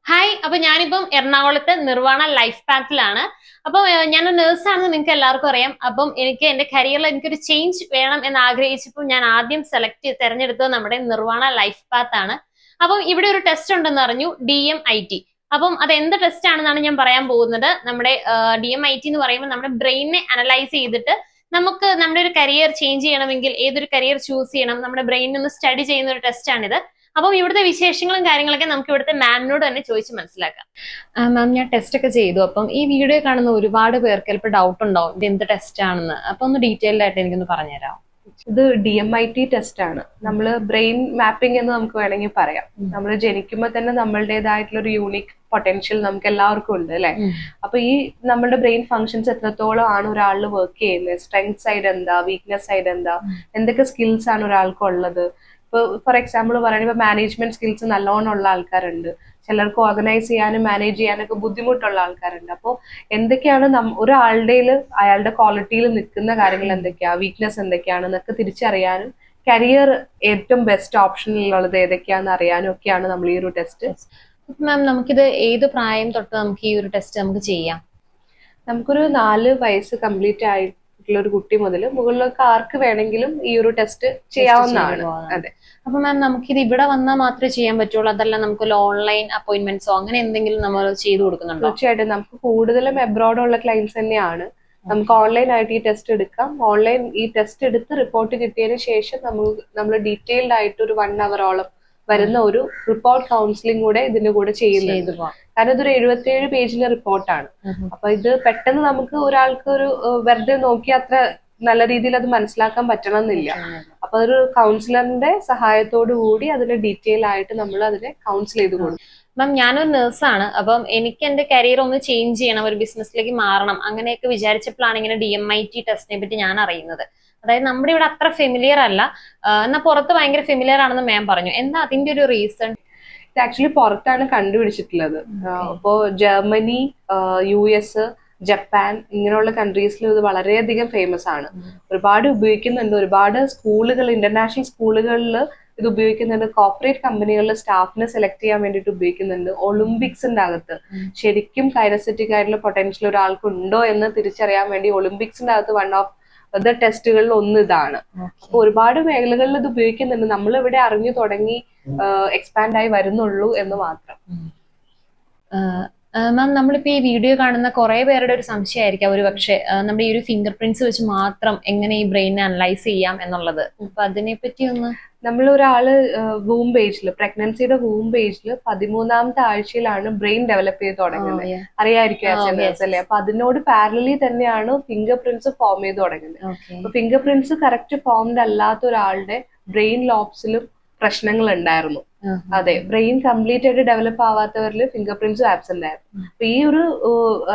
Hi, അപ്പൊ ഞാനിപ്പം എറണാകുളത്ത് നിർവ്വാണ ലൈഫ് പാക്കിലാണ്. അപ്പം ഞാനൊരു നേഴ്സാണെന്ന് നിങ്ങൾക്ക് എല്ലാവർക്കും അറിയാം. അപ്പം എനിക്ക് എന്റെ കരിയറിൽ എനിക്കൊരു ചേഞ്ച് വേണം എന്ന് ആഗ്രഹിച്ചപ്പോൾ ഞാൻ ആദ്യം തെരഞ്ഞെടുത്തത് നമ്മുടെ നിർവ്വാണ ലൈഫ് പാത്ത് ആണ്. അപ്പം ഇവിടെ ഒരു ടെസ്റ്റ് ഉണ്ടെന്ന് അറിഞ്ഞു, DMIT. അപ്പം അത് എന്ത് ടെസ്റ്റ് ആണെന്നാണ് ഞാൻ പറയാൻ പോകുന്നത്. നമ്മുടെ DMIT എന്ന് പറയുമ്പോൾ നമ്മുടെ ബ്രെയിനിനെ അനലൈസ് ചെയ്തിട്ട് നമുക്ക് നമ്മുടെ ഒരു കരിയർ ചേഞ്ച് ചെയ്യണമെങ്കിൽ ഏതൊരു കരിയർ ചൂസ് ചെയ്യണം, നമ്മുടെ ബ്രെയിനിനെ ഒന്ന് സ്റ്റഡി ചെയ്യുന്ന ഒരു ടെസ്റ്റ് ആണിത്. അപ്പം ഇവിടുത്തെ വിശേഷങ്ങളും കാര്യങ്ങളൊക്കെ നമുക്ക് ഇവിടുത്തെ മാമിനോട് തന്നെ ചോദിച്ച് മനസ്സിലാക്കാം. മാം, ഞാൻ ടെസ്റ്റ് ഒക്കെ ചെയ്തു. അപ്പം ഈ വീഡിയോ കാണുന്ന ഒരുപാട് പേർക്ക് ചിലപ്പോൾ ഡൗട്ട് ഉണ്ടാവും ഇത് എന്ത് ടെസ്റ്റ് ആണെന്ന്. അപ്പൊ ഒന്ന് ഡീറ്റെയിൽഡ് ആയിട്ട് എനിക്കൊന്ന് പറഞ്ഞുതരാം. ഇത് DMIT ടെസ്റ്റ് ആണ്. നമ്മൾ ബ്രെയിൻ മാപ്പിംഗ് എന്ന് നമുക്ക് വേണമെങ്കിൽ പറയാം. നമ്മൾ ജനിക്കുമ്പോൾ തന്നെ നമ്മളുടേതായിട്ടുള്ള ഒരു യൂണിക് പൊട്ടൻഷ്യൽ നമുക്ക് എല്ലാവർക്കും ഉണ്ട് അല്ലെ. അപ്പൊ ഈ നമ്മുടെ ബ്രെയിൻ ഫങ്ഷൻസ് എത്രത്തോളം ആണ് ഒരാളിൽ വർക്ക് ചെയ്യുന്നത്, സ്ട്രെങ്ത് സൈഡ് എന്താ, വീക്ക്നെസ് സൈഡ് എന്താ, എന്തൊക്കെ സ്കിൽസ് ആണ് ഒരാൾക്ക് ഉള്ളത്. ഇപ്പൊ ഫോർ എക്സാമ്പിൾ പറയുന്നത് ഇപ്പൊ മാനേജ്മെന്റ് സ്കിൽസ് നല്ലോണം ഉള്ള ആൾക്കാരുണ്ട്, ചിലർക്ക് ഓർഗനൈസ് ചെയ്യാനും മാനേജ് ചെയ്യാനൊക്കെ ബുദ്ധിമുട്ടുള്ള ആൾക്കാരുണ്ട്. അപ്പോൾ എന്തൊക്കെയാണ് ഒരാളുടെ അയാളുടെ ക്വാളിറ്റിയിൽ നിൽക്കുന്ന കാര്യങ്ങൾ എന്തൊക്കെയാ, വീക്ക്നെസ് എന്തൊക്കെയാണെന്നൊക്കെ തിരിച്ചറിയാനും കരിയർ ഏറ്റവും ബെസ്റ്റ് ഓപ്ഷനിലുള്ളത് ഏതൊക്കെയാണെന്ന് അറിയാനും ഒക്കെയാണ് നമ്മൾ ഈ ഒരു ടെസ്റ്റ്. മാം, നമുക്കിത് ഏത് പ്രായം തൊട്ട് നമുക്ക് ഈ ഒരു ടെസ്റ്റ് നമുക്ക് ചെയ്യാം? നമുക്കൊരു 4 വയസ്സ് കംപ്ലീറ്റ് ആയിട്ടുള്ള ഒരു കുട്ടി മുതൽ മുകളിലൊക്കെ ആർക്ക് വേണമെങ്കിലും ഈ ഒരു ടെസ്റ്റ് ചെയ്യാവുന്നതാണ്. അതെ. അപ്പൊ മാം, നമുക്കിത് ഇവിടെ വന്നാൽ മാത്രമേ ചെയ്യാൻ പറ്റുള്ളൂ, അതല്ല നമുക്ക് ഓൺലൈൻ അപ്പോയിന്റ്മെന്റ്സോ അങ്ങനെ എന്തെങ്കിലും നമ്മൾ ചെയ്തു കൊടുക്കുന്നുണ്ടോ? തീർച്ചയായിട്ടും നമുക്ക് കൂടുതലും എബ്രോഡ് ഉള്ള ക്ലയൻസ് തന്നെയാണ്. നമുക്ക് ഓൺലൈൻ ആയിട്ട് ഈ ടെസ്റ്റ് എടുക്കാം. ഓൺലൈൻ ഈ ടെസ്റ്റ് എടുത്ത് റിപ്പോർട്ട് കിട്ടിയതിന് ശേഷം നമ്മൾ ഡീറ്റെയിൽഡ് ആയിട്ട് ഒരു 1 അവറോളം വരുന്ന ഒരു റിപ്പോർട്ട് കൗൺസിലിംഗ് കൂടെ ഇതിന്റെ കൂടെ ചെയ്യുന്നുണ്ട്. കാരണം ഇതൊരു 77 പേജിലെ റിപ്പോർട്ടാണ്. അപ്പൊ ഇത് പെട്ടെന്ന് നമുക്ക് ഒരാൾക്ക് ഒരു വെറുതെ നോക്കി അത്ര നല്ല രീതിയിൽ അത് മനസ്സിലാക്കാൻ പറ്റണമെന്നില്ല. അപ്പൊ അതൊരു കൗൺസിലറിന്റെ സഹായത്തോടു കൂടി അതിന് ഡീറ്റെയിൽ ആയിട്ട് നമ്മൾ അതിനെ കൗൺസിൽ ചെയ്ത് കൊടുക്കും. മാം, ഞാനൊരു നേഴ്സാണ്. അപ്പം എനിക്ക് എന്റെ കരിയർ ഒന്ന് ചേഞ്ച് ചെയ്യണം, ഒരു ബിസിനസ്സിലേക്ക് മാറണം, അങ്ങനെയൊക്കെ വിചാരിച്ചപ്പോഴാണ് ഇങ്ങനെ DMIT ടെസ്റ്റിനെ പറ്റി ഞാൻ അറിയുന്നത്. അതായത് നമ്മുടെ ഇവിടെ അത്ര ഫെമിലിയർ അല്ല, എന്നാൽ പുറത്ത് ഭയങ്കര ഫെമിലിയർ ആണെന്ന് മാം പറഞ്ഞു. എന്താ അതിന്റെ ഒരു റീസൺ? ഇത് ആക്ച്വലി പുറത്താണ് കണ്ടുപിടിച്ചിട്ടുള്ളത്. അപ്പോ ജർമ്മനി, US, ജപ്പാൻ ഇങ്ങനെയുള്ള കൺട്രീസിൽ ഇത് വളരെയധികം ഫേമസ് ആണ്. ഒരുപാട് ഉപയോഗിക്കുന്നുണ്ട്. ഒരുപാട് സ്കൂളുകൾ, ഇന്റർനാഷണൽ സ്കൂളുകളിൽ ഇത് ഉപയോഗിക്കുന്നുണ്ട്. കോർപ്പറേറ്റ് കമ്പനികളിൽ സ്റ്റാഫിനെ സെലക്ട് ചെയ്യാൻ വേണ്ടിയിട്ട് ഉപയോഗിക്കുന്നുണ്ട്. ഒളിമ്പിക്സിന്റെ അകത്ത് ശരിക്കും കൈനസെറ്റിക് ആയിട്ടുള്ള പൊട്ടൻഷ്യൽ ഒരാൾക്ക് ഉണ്ടോ എന്ന് തിരിച്ചറിയാൻ വേണ്ടി ഒളിമ്പിക്സിന്റെ അകത്ത് വൺ ഓഫ് ടെസ്റ്റുകളിൽ ഒന്ന് ഇതാണ്. അപ്പൊ ഒരുപാട് മേഖലകളിൽ ഇത് ഉപയോഗിക്കുന്നുണ്ട്. നമ്മൾ ഇവിടെ അറിഞ്ഞു തുടങ്ങി എക്സ്പാൻഡ് ആയി വരുന്നുള്ളൂ എന്ന് മാത്രം. മാം, നമ്മളിപ്പോ ഈ വീഡിയോ കാണുന്ന കുറെ പേരുടെ ഒരു സംശയമായിരിക്കാം ഒരു പക്ഷെ നമ്മുടെ ഈ ഒരു ഫിംഗർ പ്രിന്റ്സ് വെച്ച് മാത്രം എങ്ങനെ ഈ ബ്രെയിനെ അനലൈസ് ചെയ്യാം എന്നുള്ളത്. അപ്പൊ അതിനെപ്പറ്റി ഒന്ന്, നമ്മൾ ഒരാള് വൂം പേജിൽ, പ്രഗ്നൻസിയുടെ വൂം പേജിൽ 13ാമത്തെ ആഴ്ചയിലാണ് ബ്രെയിൻ ഡെവലപ്പ് ചെയ്ത് തുടങ്ങുന്നത്. അറിയായിരിക്കും അല്ലേ. അപ്പൊ അതിനോട് പാരലി തന്നെയാണ് ഫിംഗർ പ്രിന്റ്സ് ഫോം ചെയ്ത് തുടങ്ങുന്നത്. അപ്പൊ ഫിംഗർ പ്രിന്റ്സ് കറക്റ്റ് ഫോംഡ് അല്ലാത്ത ഒരാളുടെ ബ്രെയിൻ ലോബ്സിലും പ്രശ്നങ്ങൾ ഉണ്ടായിരുന്നു. അതെ, ബ്രെയിൻ കംപ്ലീറ്റ് ആയിട്ട് ഡെവലപ്പ് ആവാത്തവരിൽ ഫിംഗർ പ്രിന്റ്സും ആബ്സെന്റ് ആയിരുന്നു. അപ്പൊ ഈ ഒരു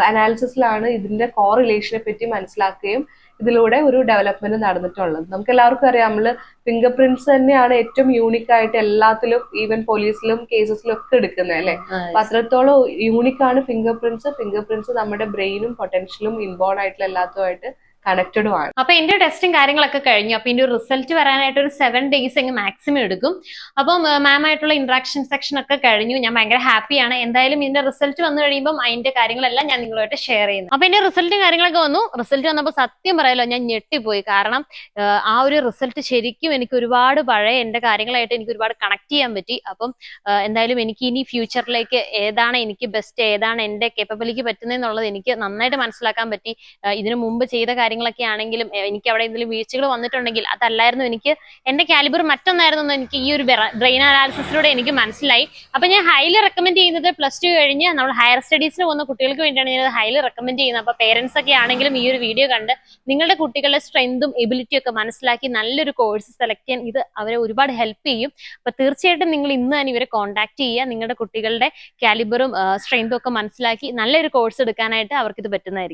അനാലിസിസിലാണ് ഇതിന്റെ കോറിലേഷനെ പറ്റി മനസ്സിലാക്കുകയും ഇതിലൂടെ ഒരു ഡെവലപ്മെന്റ് നടന്നിട്ടുള്ളത്. നമുക്ക് എല്ലാവർക്കും അറിയാം, നമ്മള് ഫിംഗർ പ്രിന്റ്സ് തന്നെയാണ് ഏറ്റവും യൂണിക് ആയിട്ട് എല്ലാത്തിലും, ഈവൻ പോലീസിലും കേസസിലും ഒക്കെ എടുക്കുന്നത് അല്ലെ. അപ്പൊ അത്രത്തോളം യൂണിക് ആണ് ഫിംഗർ പ്രിന്റ്സ്. ഫിംഗർ പ്രിന്റ്സ് നമ്മുടെ ബ്രെയിനും പൊട്ടൻഷ്യലും ഇൻബോൺ ആയിട്ടുള്ള എല്ലാത്തുമായിട്ട് കണക്റ്റഡുമാണ്. അപ്പൊ എന്റെ ടെസ്റ്റും കാര്യങ്ങളൊക്കെ കഴിഞ്ഞു. അപ്പൊ ഇതിന്റെ റിസൾട്ട് വരാനായിട്ട് ഒരു 7 days മാക്സിമം എടുക്കും. അപ്പം മാമായിട്ടുള്ള ഇന്ററാക്ഷൻ സെക്ഷൻ ഒക്കെ കഴിഞ്ഞു. ഞാൻ ഭയങ്കര ഹാപ്പിയാണ്. എന്തായാലും ഇതിന്റെ റിസൾട്ട് വന്നു കഴിയുമ്പോൾ അതിന്റെ കാര്യങ്ങളെല്ലാം ഞാൻ നിങ്ങളുമായിട്ട് ഷെയർ ചെയ്യുന്നു. അപ്പൊ എന്റെ റിസൾട്ടും കാര്യങ്ങളൊക്കെ വന്നു. റിസൾട്ട് വന്നപ്പോൾ സത്യം പറയാലോ, ഞാൻ ഞെട്ടിപ്പോയി. കാരണം ആ ഒരു റിസൾട്ട് ശരിക്കും എനിക്ക് ഒരുപാട് പഴയ എന്റെ കാര്യങ്ങളായിട്ട് എനിക്ക് ഒരുപാട് കണക്ട് ചെയ്യാൻ പറ്റി. അപ്പം എന്തായാലും എനിക്ക് ഇനി ഫ്യൂച്ചറിലേക്ക് ഏതാണ് എനിക്ക് ബെസ്റ്റ്, ഏതാണ് എന്റെ കേപ്പബിലിറ്റിക്ക് പറ്റുന്നതെന്നുള്ളത് എനിക്ക് നന്നായിട്ട് മനസ്സിലാക്കാൻ പറ്റി. ഇതിനു മുമ്പ് ചെയ്ത കാര്യങ്ങളൊക്കെ ആണെങ്കിലും എനിക്ക് അവിടെ എന്തെങ്കിലും വീഴ്ചകൾ വന്നിട്ടുണ്ടെങ്കിൽ അതല്ലായിരുന്നു, എനിക്ക് എന്റെ കാലിബർ മറ്റൊന്നായിരുന്നു എനിക്ക് ഈ ഒരു ബ്രെയിൻ അനാലിസിസിലൂടെ എനിക്ക് മനസ്സിലായി. അപ്പൊ ഞാൻ ഹൈലി റെക്കമെൻഡ് ചെയ്യുന്നത് +2 കഴിഞ്ഞ് നമ്മൾ ഹയർ സ്റ്റഡീസിന് പോകുന്ന കുട്ടികൾക്ക് വേണ്ടിയാണ് ഞാൻ ഹൈലി റെക്കമെൻഡ് ചെയ്യുന്നത്. അപ്പൊ പേരൻസ് ഒക്കെ ആണെങ്കിലും ഈ ഒരു വീഡിയോ കണ്ട് നിങ്ങളുടെ കുട്ടികളുടെ സ്ട്രെങ്തും എബിലിറ്റിയും ഒക്കെ മനസ്സിലാക്കി നല്ലൊരു കോഴ്സ് സെലക്ട് ചെയ്യാൻ ഇത് അവരെ ഒരുപാട് ഹെൽപ്പ് ചെയ്യും. അപ്പൊ തീർച്ചയായിട്ടും നിങ്ങൾ ഇന്ന് തന്നെ ഇവരെ കോൺടാക്ട് ചെയ്യുക. നിങ്ങളുടെ കുട്ടികളുടെ കാലിബറും സ്ട്രെങ്തും ഒക്കെ മനസ്സിലാക്കി നല്ലൊരു കോഴ്സ് എടുക്കാനായിട്ട് അവർക്ക് ഇത് പറ്റുന്നതായിരിക്കും.